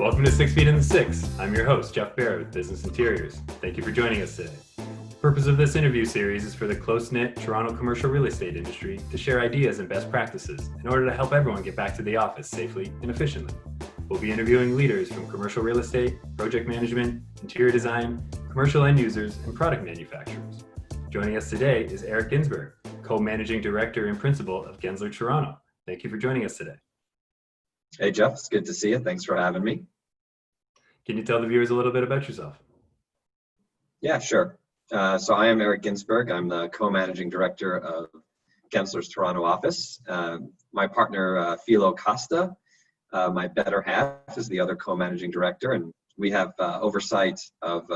Welcome to 6 Feet in the Six. I'm your host, Jeff Barrett with Business Interiors. Thank you for joining us today. The purpose of this interview series is for the close-knit Toronto commercial real estate industry to share ideas and best practices in order to help everyone get back to the office safely and efficiently. We'll be interviewing leaders from commercial real estate, project management, interior design, commercial end users, and product manufacturers. Joining us today is Eric Ginsberg, co-managing director and principal of Gensler, Toronto. Thank you for joining us today. Hey, Jeff, it's good to see you. Thanks for having me. Can you tell the viewers a little bit about yourself? Yeah, sure. So I am Eric Ginsberg. I'm the co-managing director of Gensler's Toronto office. My partner, Philo Costa, my better half, is the other co-managing director, and we have oversight of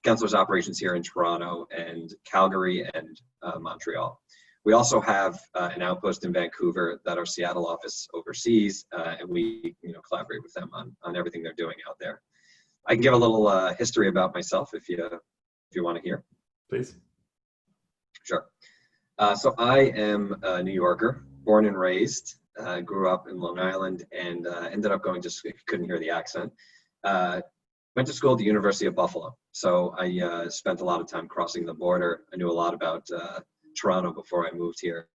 Gensler's operations here in Toronto and Calgary and Montreal. We also have an outpost in Vancouver that our Seattle office oversees, and we collaborate with them on everything they're doing out there. I can give a little history about myself if you want to hear. Please. Sure. So I am a New Yorker, born and raised, grew up in Long Island, and ended up going to, if you couldn't hear the accent, went to school at the University of Buffalo. So I spent a lot of time crossing the border. I knew a lot about Toronto before I moved here.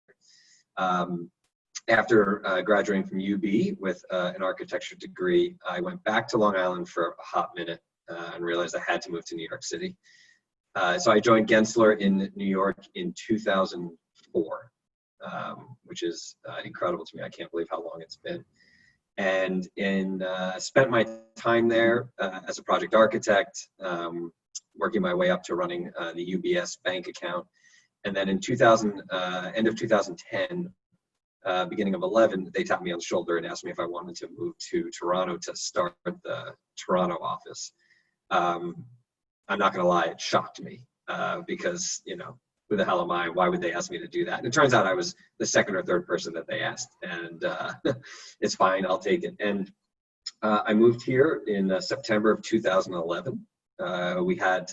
After graduating from UB with an architecture degree, I went back to Long Island for a hot minute and realized I had to move to New York City. So I joined Gensler in New York in 2004, which is incredible to me. I can't believe how long it's been. And spent my time there as a project architect, working my way up to running the UBS bank account. And then in end of 2010, beginning of 11, they tapped me on the shoulder and asked me if I wanted to move to Toronto to start the Toronto office. I'm not going to lie, it shocked me because, who the hell am I? Why would they ask me to do that? And it turns out I was the second or third person that they asked, and it's fine, I'll take it. And I moved here in September of 2011. We had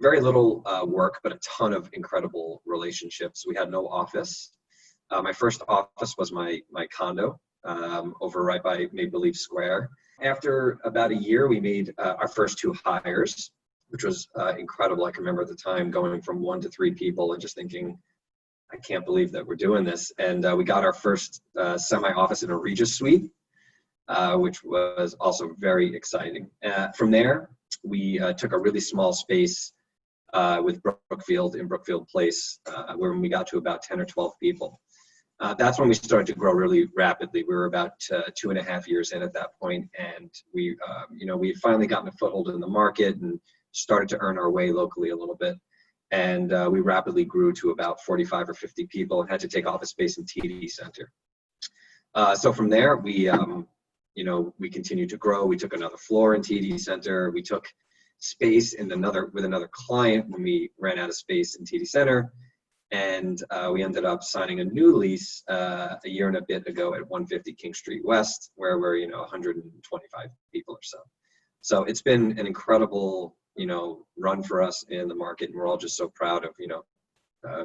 very little work, but a ton of incredible relationships. We had no office. My first office was my condo over right by Maple Leaf Square. After about a year, we made our first two hires, which was incredible. I can remember at the time going from 1 to 3 people and just thinking, I can't believe that we're doing this. And we got our first semi-office in a Regis suite, which was also very exciting. From there, we took a really small space with Brookfield in Brookfield Place, where we got to about 10 or 12 people. That's when we started to grow really rapidly. We were about 2.5 years in at that point, and we had finally gotten a foothold in the market and started to earn our way locally a little bit. And we rapidly grew to about 45 or 50 people and had to take office space in TD Center. So from there, we continued to grow. We took another floor in TD Center. We took space with another client when we ran out of space in TD Center. And we ended up signing a new lease a year and a bit ago at 150 King Street West, where we're 125 people or so. So it's been an incredible run for us in the market, and we're all just so proud of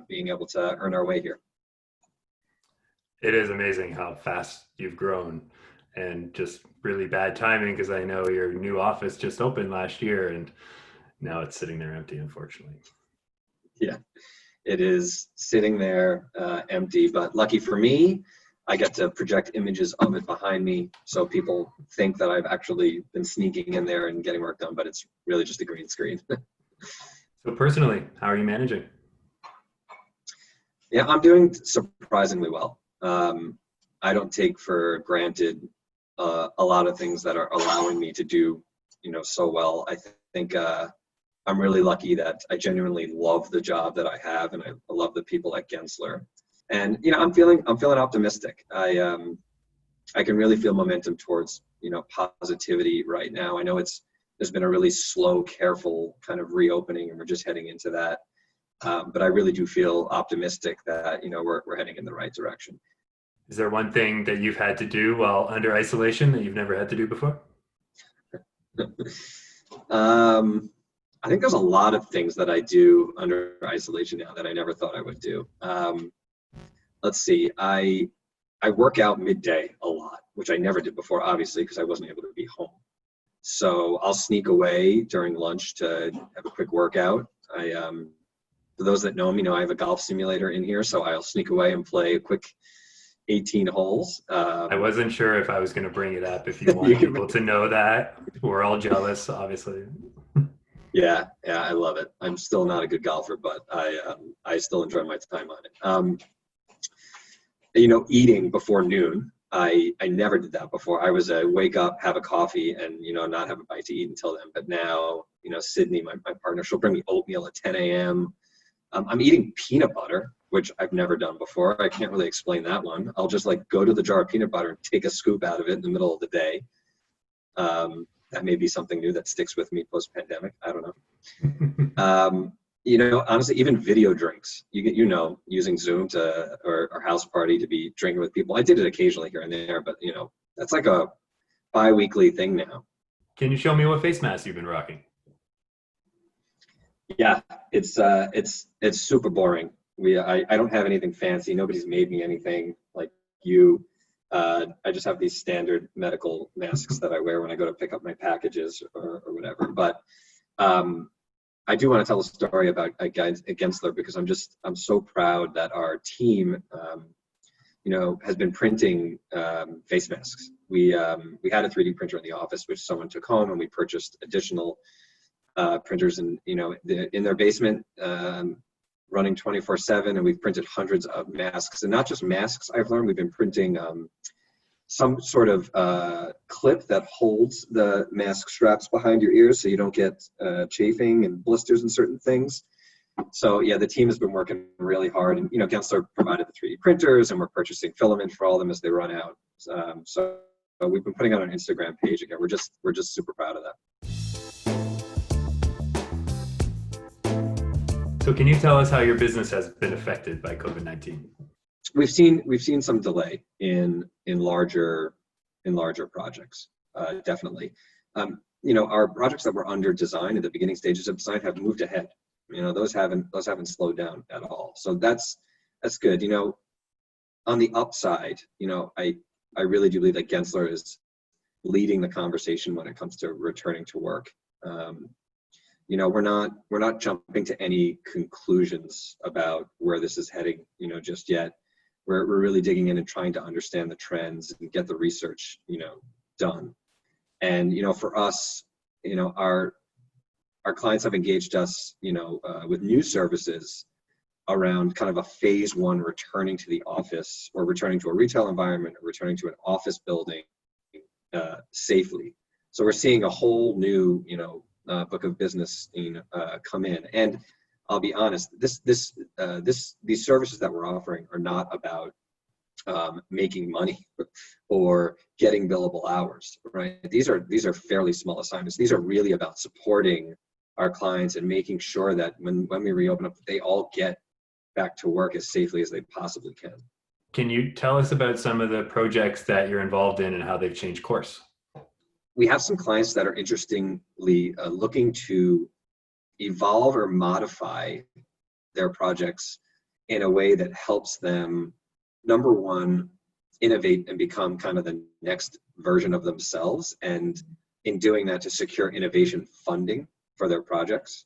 being able to earn our way here. It is amazing how fast you've grown, and just really bad timing because I know your new office just opened last year and now it's sitting there empty, unfortunately. Yeah. It is sitting there empty, but lucky for me, I get to project images of it behind me, so people think that I've actually been sneaking in there and getting work done, but it's really just a green screen. So personally, how are you managing? Yeah, I'm doing surprisingly well. I don't take for granted a lot of things that are allowing me to do, so well. I think I'm really lucky that I genuinely love the job that I have, and I love the people at Gensler. And I'm feeling optimistic. I can really feel momentum towards positivity right now. I know there's been a really slow, careful kind of reopening, and we're just heading into that. But I really do feel optimistic that we're heading in the right direction. Is there one thing that you've had to do while under isolation that you've never had to do before? I think there's a lot of things that I do under isolation now that I never thought I would do. Let's see, I work out midday a lot, which I never did before, obviously, because I wasn't able to be home. So I'll sneak away during lunch to have a quick workout. For those that know me, know I have a golf simulator in here, so I'll sneak away and play a quick 18 holes. I wasn't sure if I was going to bring it up, if you want people to know that. We're all jealous, obviously. Yeah, I love it. I'm still not a good golfer, but I still enjoy my time on it. Eating before noon, I never did that before. I was a wake up, have a coffee, and not have a bite to eat until then. But now, Sydney, my partner, she'll bring me oatmeal at 10 a.m. I'm eating peanut butter, which I've never done before. I can't really explain that one. I'll just go to the jar of peanut butter and take a scoop out of it in the middle of the day. That may be something new that sticks with me post-pandemic. I don't know. Honestly, even video drinks, using Zoom or house party to be drinking with people. I did it occasionally here and there, but that's like a bi-weekly thing now. Can you show me what face mask you've been rocking? Yeah, it's super boring. I don't have anything fancy. Nobody's made me anything like you. I just have these standard medical masks that I wear when I go to pick up my packages or whatever. But I do want to tell a story about Gensler, because I'm so proud that our team has been printing face masks. We had a 3D printer in the office, which someone took home, and we purchased additional printers in their basement, running 24/7, and we've printed hundreds of masks. And not just masks, I've learned we've been printing some sort of clip that holds the mask straps behind your ears so you don't get chafing and blisters and certain things. So yeah, the team has been working really hard, and Gensler provided the 3D printers, and we're purchasing filament for all of them as they run out. So we've been putting on an Instagram page again. We're just super proud of that. So can you tell us how your business has been affected by COVID-19? We've seen some delay in larger projects, definitely. Our projects that were under design, at the beginning stages of design, have moved ahead. Those haven't slowed down at all. So that's good. On the upside, I really do believe that Gensler is leading the conversation when it comes to returning to work. We're not jumping to any conclusions about where this is heading, just yet. We're really digging in and trying to understand the trends and get the research, done. And, for us, our clients have engaged us, with new services around kind of a phase one returning to the office, or returning to a retail environment, or returning to an office building safely. So we're seeing a whole new, book of business come in. And I'll be honest, these services that we're offering are not about making money or getting billable hours, right? These are fairly small assignments. These are really about supporting our clients and making sure that when we reopen up, they all get back to work as safely as they possibly can. Can you tell us about some of the projects that you're involved in and how they've changed course? We have some clients that are interestingly looking to evolve or modify their projects in a way that helps them, number one, innovate and become kind of the next version of themselves, and in doing that, to secure innovation funding for their projects.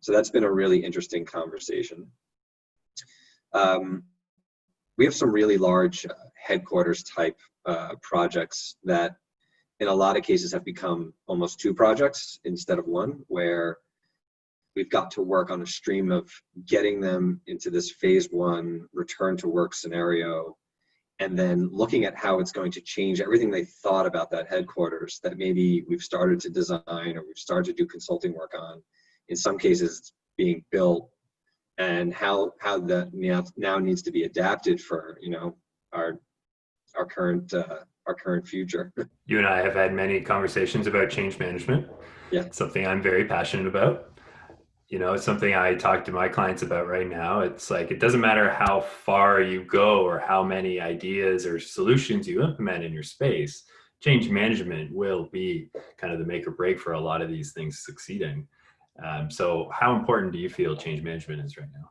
So that's been a really interesting conversation. We have some really large headquarters type projects that in a lot of cases have become almost two projects instead of one, where we've got to work on a stream of getting them into this phase one return to work scenario, and then looking at how it's going to change everything they thought about that headquarters that maybe we've started to design or we've started to do consulting work on. In some cases being built, and how that now needs to be adapted for our current future. You and I have had many conversations about change management. Yeah. It's something I'm very passionate about. It's something I talk to my clients about right now. It's like, it doesn't matter how far you go or how many ideas or solutions you implement in your space, change management will be kind of the make or break for a lot of these things succeeding. So how important do you feel change management is right now?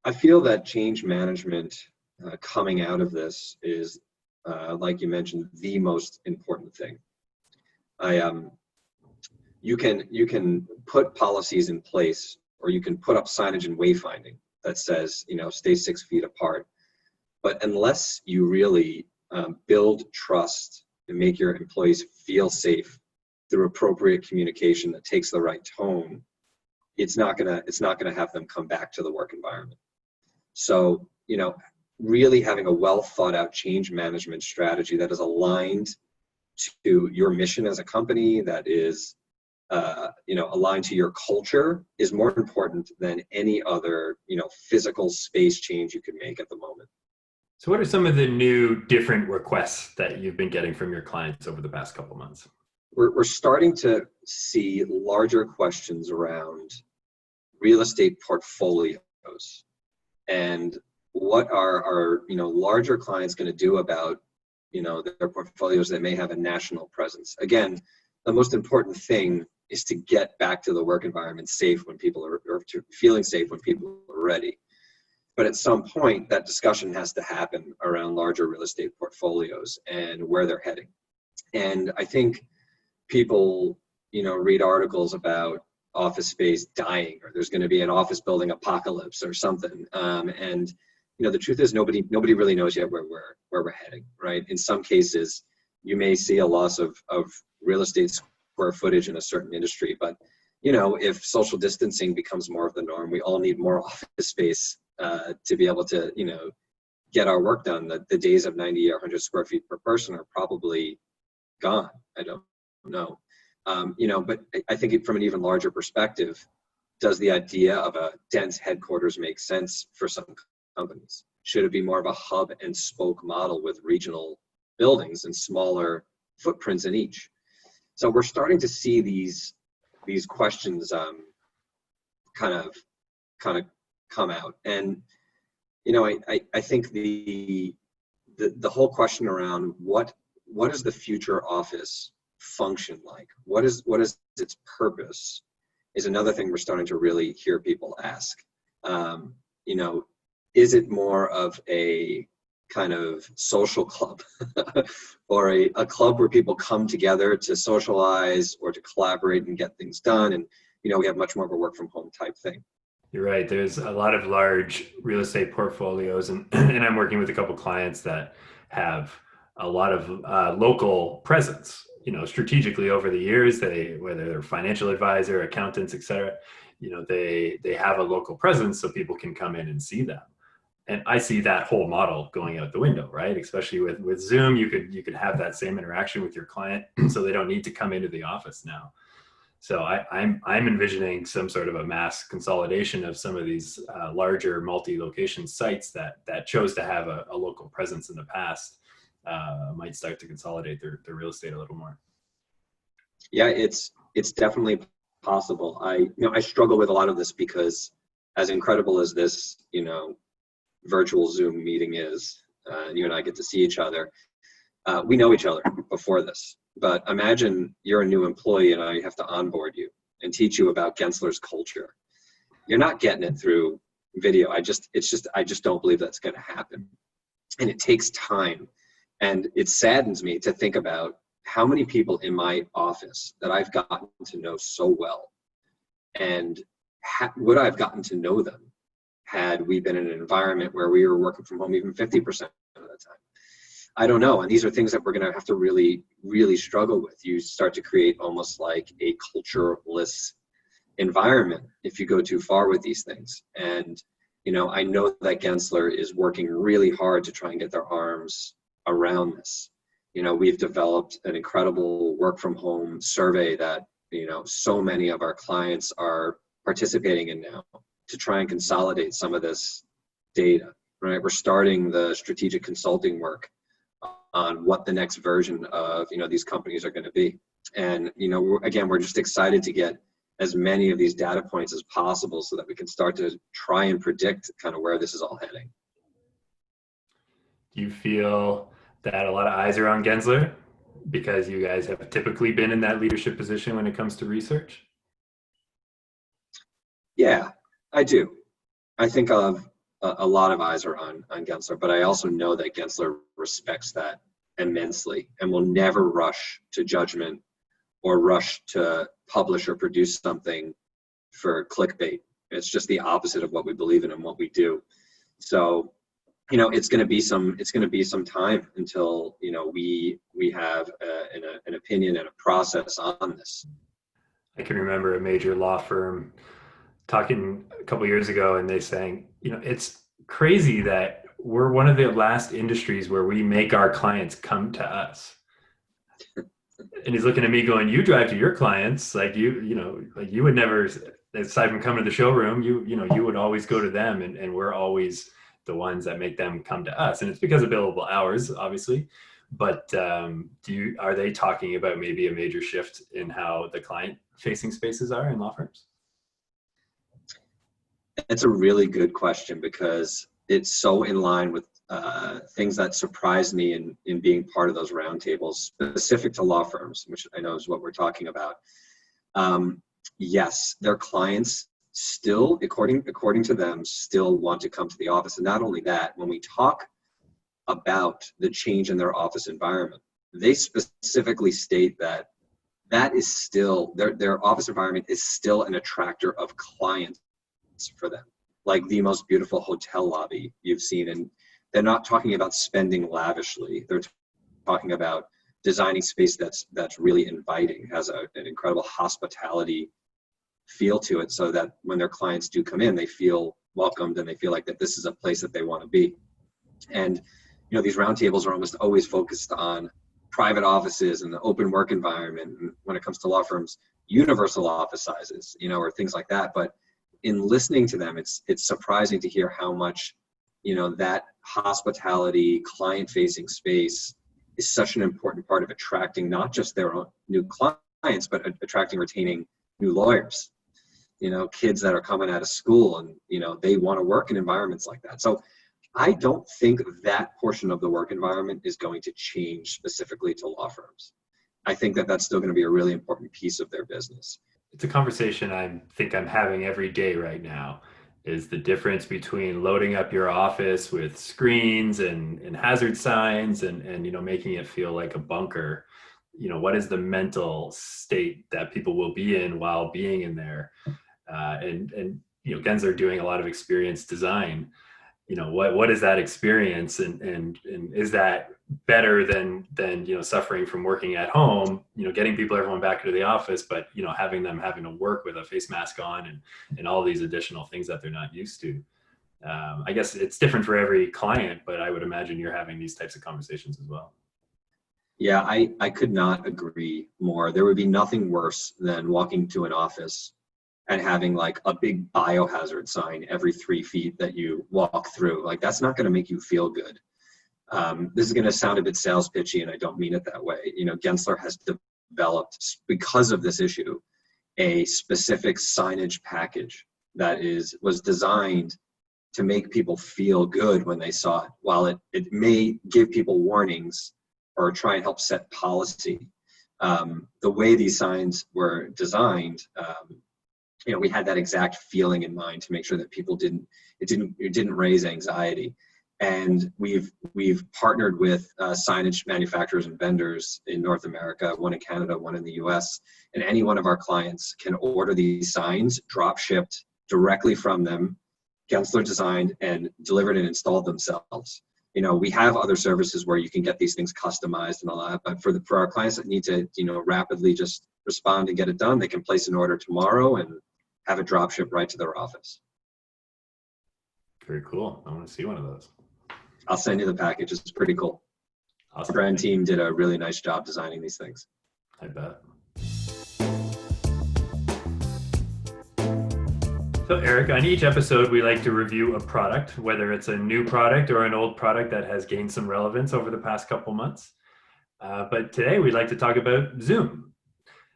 I feel that change management coming out of this is, like you mentioned, the most important thing. you can put policies in place, or you can put up signage and wayfinding that says, stay 6 feet apart. But unless you really build trust and make your employees feel safe through appropriate communication that takes the right tone, it's not gonna have them come back to the work environment. So, really having a well thought out change management strategy that is aligned to your mission as a company, that is aligned to your culture, is more important than any other physical space change you can make at the moment. So what are some of the new different requests that you've been getting from your clients over the past couple months? We're starting to see larger questions around real estate portfolios, and what are our larger clients going to do about their portfolios that may have a national presence. Again, the most important thing is to get back to the work environment safe when people are, or to feeling safe when people are ready. But at some point, that discussion has to happen around larger real estate portfolios and where they're heading. And I think people, read articles about office space dying, or there's going to be an office building apocalypse or something. And the truth is, nobody really knows yet where we're heading, right? In some cases, you may see a loss of real estate square footage in a certain industry, but if social distancing becomes more of the norm, we all need more office space to be able to get our work done. The days of 90 or 100 square feet per person are probably gone. I don't know. But I think from an even larger perspective, does the idea of a dense headquarters make sense for some companies? Should it be more of a hub and spoke model with regional buildings and smaller footprints in each? So we're starting to see these questions kind of come out. And I think the whole question around what is the future office function like? What is its purpose is another thing we're starting to really hear people ask. Is it more of a kind of social club or a club where people come together to socialize or to collaborate and get things done? And, we have much more of a work from home type thing. You're right. There's a lot of large real estate portfolios, and I'm working with a couple clients that have a lot of local presence. Strategically over the years, whether they're financial advisor, accountants, et cetera, they have a local presence so people can come in and see them. And I see that whole model going out the window, right? Especially with Zoom, you could have that same interaction with your client, so they don't need to come into the office now. So I'm envisioning some sort of a mass consolidation of some of these larger multi-location sites that chose to have a local presence in the past. Might start to consolidate their real estate a little more. Yeah, it's definitely possible. I struggle with a lot of this because, as incredible as this virtual Zoom meeting is, you and I get to see each other. We know each other before this, but imagine you're a new employee and I have to onboard you and teach you about Gensler's culture. You're not getting it through video. I just don't believe that's going to happen, and it takes time. And it saddens me to think about how many people in my office that I've gotten to know so well, and would I have gotten to know them had we been in an environment where we were working from home even 50% of the time? I don't know. And these are things that we're going to have to really, really struggle with. You start to create almost like a cultureless environment if you go too far with these things. And, I know that Gensler is working really hard to try and get their arms around this. We've developed an incredible work from home survey that, so many of our clients are participating in now to try and consolidate some of this data, right? We're starting the strategic consulting work on what the next version of, these companies are going to be. And, we're just excited to get as many of these data points as possible so that we can start to try and predict kind of where this is all heading. Do you feel that a lot of eyes are on Gensler because you guys have typically been in that leadership position when it comes to research? Yeah, I do. I think a lot of eyes are on Gensler, but I also know that Gensler respects that immensely and will never rush to judgment or rush to publish or produce something for clickbait. It's just the opposite of what we believe in and what we do. So, it's going to be some time until, we have an opinion and a process on this. I can remember a major law firm talking a couple years ago, and they saying, it's crazy that we're one of the last industries where we make our clients come to us. And he's looking at me going, you drive to your clients, like you would never, aside from coming to the showroom, you would always go to them, and we're always the ones that make them come to us. And it's because of billable hours, obviously. But are they talking about maybe a major shift in how the client facing spaces are in law firms? It's a really good question, because it's so in line with things that surprised me in being part of those roundtables specific to law firms, which I know is what we're talking about. Yes, their clients still, according to them, still want to come to the office. And not only that, when we talk about the change in their office environment, they specifically state that is still, their office environment is still an attractor of clients for them, like the most beautiful hotel lobby you've seen. And they're not talking about spending lavishly. They're talking about designing space that's really inviting, has an incredible hospitality feel to it, so that when their clients do come in, they feel welcomed and they feel like that this is a place that they want to be. And these roundtables are almost always focused on private offices and the open work environment. And when it comes to law firms, universal office sizes, or things like that. But in listening to them, it's surprising to hear how much, that hospitality, client-facing space is such an important part of attracting not just their own new clients, but attracting, retaining new lawyers, kids that are coming out of school, and, they want to work in environments like that. So I don't think that portion of the work environment is going to change specifically to law firms. I think that that's still going to be a really important piece of their business. It's a conversation I think I'm having every day right now, is the difference between loading up your office with screens and hazard signs and making it feel like a bunker. What is the mental state that people will be in while being in there? And Gensler doing a lot of experience design. What is that experience, and is that better than suffering from working at home, getting everyone back into the office, but having them having to work with a face mask on and all these additional things that they're not used to. I guess it's different for every client, but I would imagine you're having these types of conversations as well. Yeah, I could not agree more. There would be nothing worse than walking to an office and having like a big biohazard sign every 3 feet that you walk through. Like, that's not going to make you feel good. This is going to sound a bit sales pitchy, and I don't mean it that way. Gensler has developed, because of this issue, a specific signage package that was designed to make people feel good when they saw it. While it may give people warnings or try and help set policy, the way these signs were designed, we had that exact feeling in mind to make sure that people it didn't raise anxiety. And we've partnered with signage manufacturers and vendors in North America, one in Canada, one in the US, and any one of our clients can order these signs drop shipped directly from them, Gensler designed and delivered and installed themselves. We have other services where you can get these things customized and all that, but for our clients that need to rapidly just respond and get it done, they can place an order tomorrow and have it drop shipped right to their office. Very cool. I want to see one of those. I'll send you the package. It's pretty cool. Awesome. Our brand team did a really nice job designing these things. I bet. So Eric, on each episode, we like to review a product, whether it's a new product or an old product that has gained some relevance over the past couple months. But today we'd like to talk about Zoom.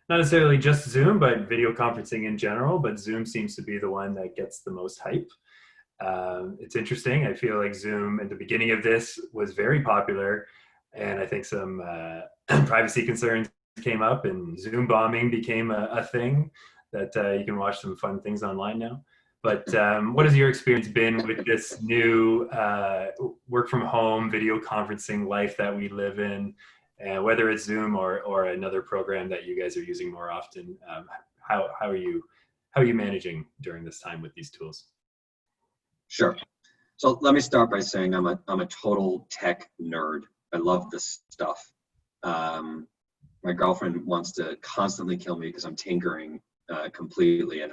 Not necessarily just Zoom, but video conferencing in general, but Zoom seems to be the one that gets the most hype. It's interesting. I feel like Zoom at the beginning of this was very popular, and I think some privacy concerns came up, and Zoom bombing became a thing that you can watch some fun things online now. But what has your experience been with this new work from home video conferencing life that we live in? And whether it's Zoom or another program that you guys are using more often, how are you managing during this time with these tools? Sure. So let me start by saying I'm a total tech nerd. I love this stuff. My girlfriend wants to constantly kill me because I'm tinkering completely. And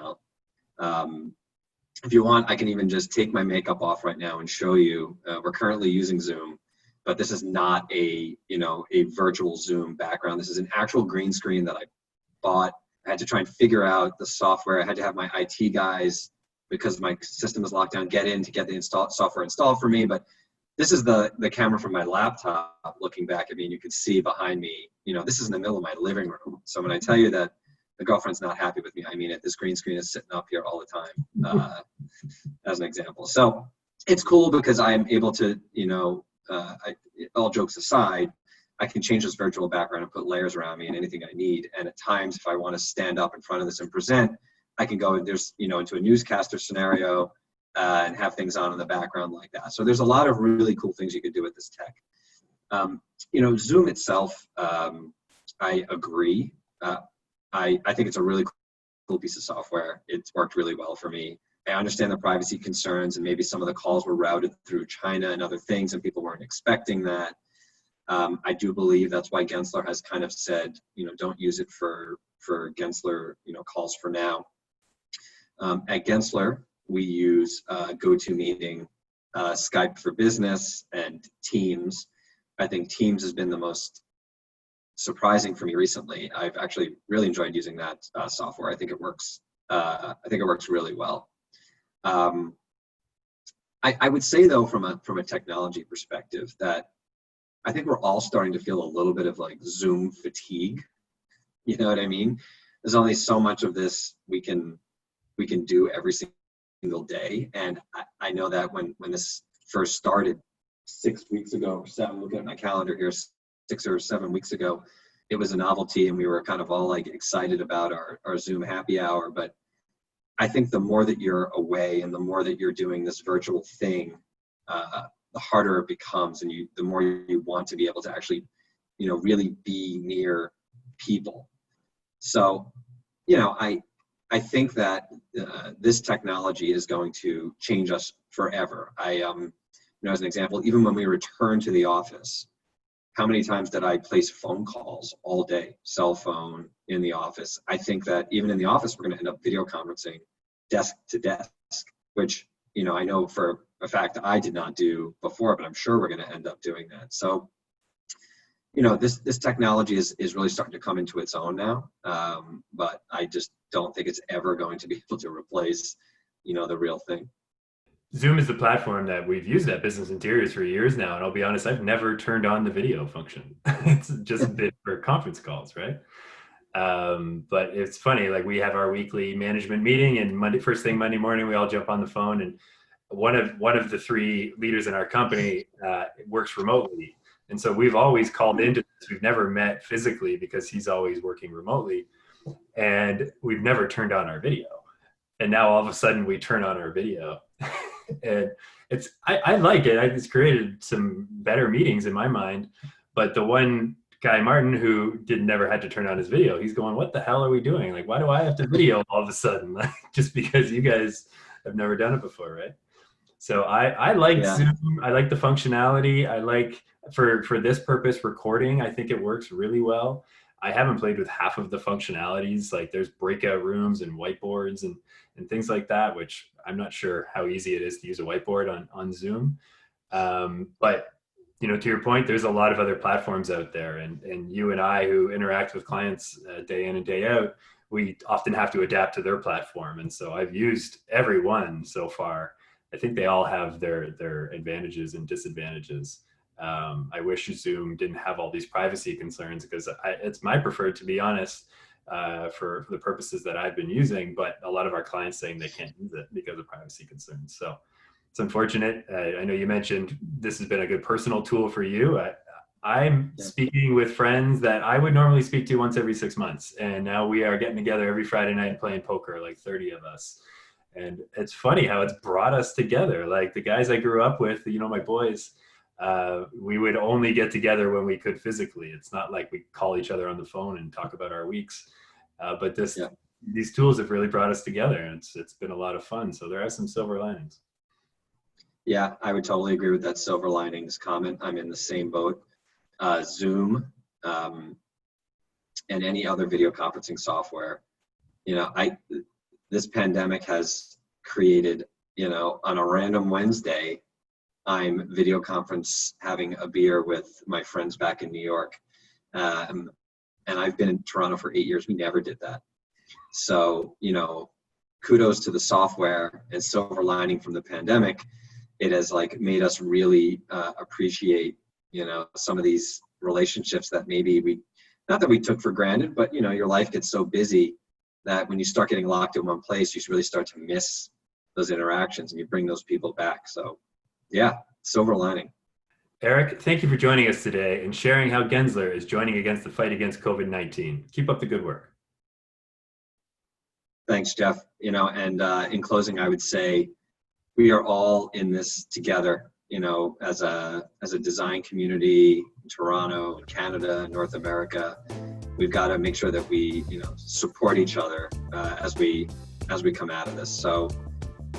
if you want, I can even just take my makeup off right now and show you. We're currently using Zoom, but this is not a virtual Zoom background. This is an actual green screen that I bought. I had to try and figure out the software. I had to have my IT guys, because my system is locked down, get in to get the software installed for me. But this is the camera from my laptop looking back at me, and you can see behind me, this is in the middle of my living room. So when I tell you that the girlfriend's not happy with me, I mean it. This green screen is sitting up here all the time, as an example. So it's cool because I'm able to, all jokes aside, I can change this virtual background and put layers around me and anything I need. And at times, if I want to stand up in front of this and present, I can go into a newscaster scenario and have things on in the background like that. So there's a lot of really cool things you could do with this tech. Zoom itself, I agree. I think it's a really cool piece of software. It's worked really well for me. I understand the privacy concerns, and maybe some of the calls were routed through China and other things, and people weren't expecting that. I do believe that's why Gensler has kind of said, don't use it for Gensler, calls for now. At Gensler, we use GoToMeeting, Skype for Business, and Teams. I think Teams has been the most surprising for me recently. I've actually really enjoyed using that software. I think it works. I think it works really well. I would say though, from a technology perspective, that I think we're all starting to feel a little bit of like Zoom fatigue. You know what I mean? There's only so much of this we can do every single day. And I know that when this first started 6 weeks ago, or 7, looking at my calendar here, 6 or 7 weeks ago, it was a novelty and we were kind of all like excited about our Zoom happy hour. But I think the more that you're away and the more that you're doing this virtual thing, the harder it becomes, and the more you want to be able to actually, really be near people. So, I think that this technology is going to change us forever. As an example, even when we return to the office, how many times did I place phone calls all day, cell phone in the office? I think that even in the office, we're going to end up video conferencing desk to desk, which, I know for a fact I did not do before, but I'm sure we're going to end up doing that. So, this technology is really starting to come into its own now, but I just don't think it's ever going to be able to replace, the real thing. Zoom is the platform that we've used at Business Interiors for years now, and I'll be honest, I've never turned on the video function. It's just been for conference calls, right? But it's funny, like we have our weekly management meeting, and first thing Monday morning, we all jump on the phone, and one of the 3 leaders in our company works remotely. And so we've always called into this. We've never met physically because he's always working remotely, and we've never turned on our video. And now all of a sudden we turn on our video. And I like it. It's created some better meetings in my mind. But the one guy, Martin, who never had to turn on his video, he's going, what the hell are we doing? Like, why do I have to video all of a sudden? Like, just because you guys have never done it before, right? So I like Zoom. I like the functionality. I like for this purpose, recording. I think it works really well. I haven't played with half of the functionalities. Like there's breakout rooms and whiteboards and things like that, which I'm not sure how easy it is to use a whiteboard on Zoom. But to your point, there's a lot of other platforms out there, and you and I, who interact with clients day in and day out, we often have to adapt to their platform. And so I've used every one so far. I think they all have their advantages and disadvantages. I wish Zoom didn't have all these privacy concerns, because it's my preferred, to be honest, for the purposes that I've been using, but a lot of our clients saying they can't use it because of privacy concerns. So it's unfortunate. I know you mentioned this has been a good personal tool for you. I'm speaking with friends that I would normally speak to once every 6 months. And now we are getting together every Friday night and playing poker, like 30 of us. And it's funny how it's brought us together. Like the guys I grew up with, my boys, we would only get together when we could physically. It's not like we call each other on the phone and talk about our weeks. But these tools have really brought us together, and it's been a lot of fun. So there are some silver linings. Yeah, I would totally agree with that silver linings comment. I'm in the same boat. Zoom and any other video conferencing software. This pandemic has created, on a random Wednesday, I'm video conference having a beer with my friends back in New York. And I've been in Toronto for 8 years. We never did that. So, kudos to the software and silver lining from the pandemic. It has made us really appreciate, some of these relationships that maybe not that we took for granted, but your life gets so busy that when you start getting locked in one place, you really start to miss those interactions and you bring those people back. So yeah, silver lining. Eric, thank you for joining us today and sharing how Gensler is joining against the fight against COVID-19. Keep up the good work. Thanks, Jeff. And in closing, I would say we are all in this together, as a design community in Toronto, in Canada, North America. We've got to make sure that we, support each other as we come out of this. So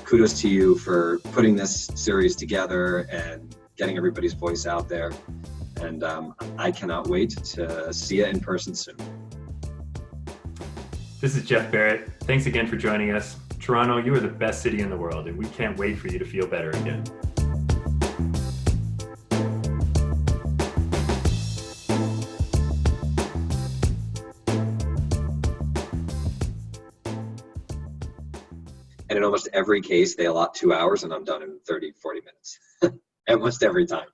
kudos to you for putting this series together and getting everybody's voice out there. And I cannot wait to see you in person soon. This is Jeff Barrett. Thanks again for joining us. Toronto, you are the best city in the world, and we can't wait for you to feel better again. And in almost every case, they allot 2 hours and I'm done in 30, 40 minutes. Almost every time.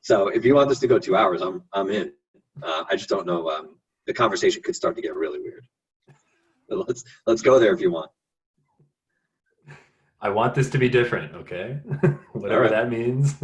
So if you want this to go 2 hours, I'm in. I just don't know. The conversation could start to get really weird. But let's go there if you want. I want this to be different, okay? Whatever that means.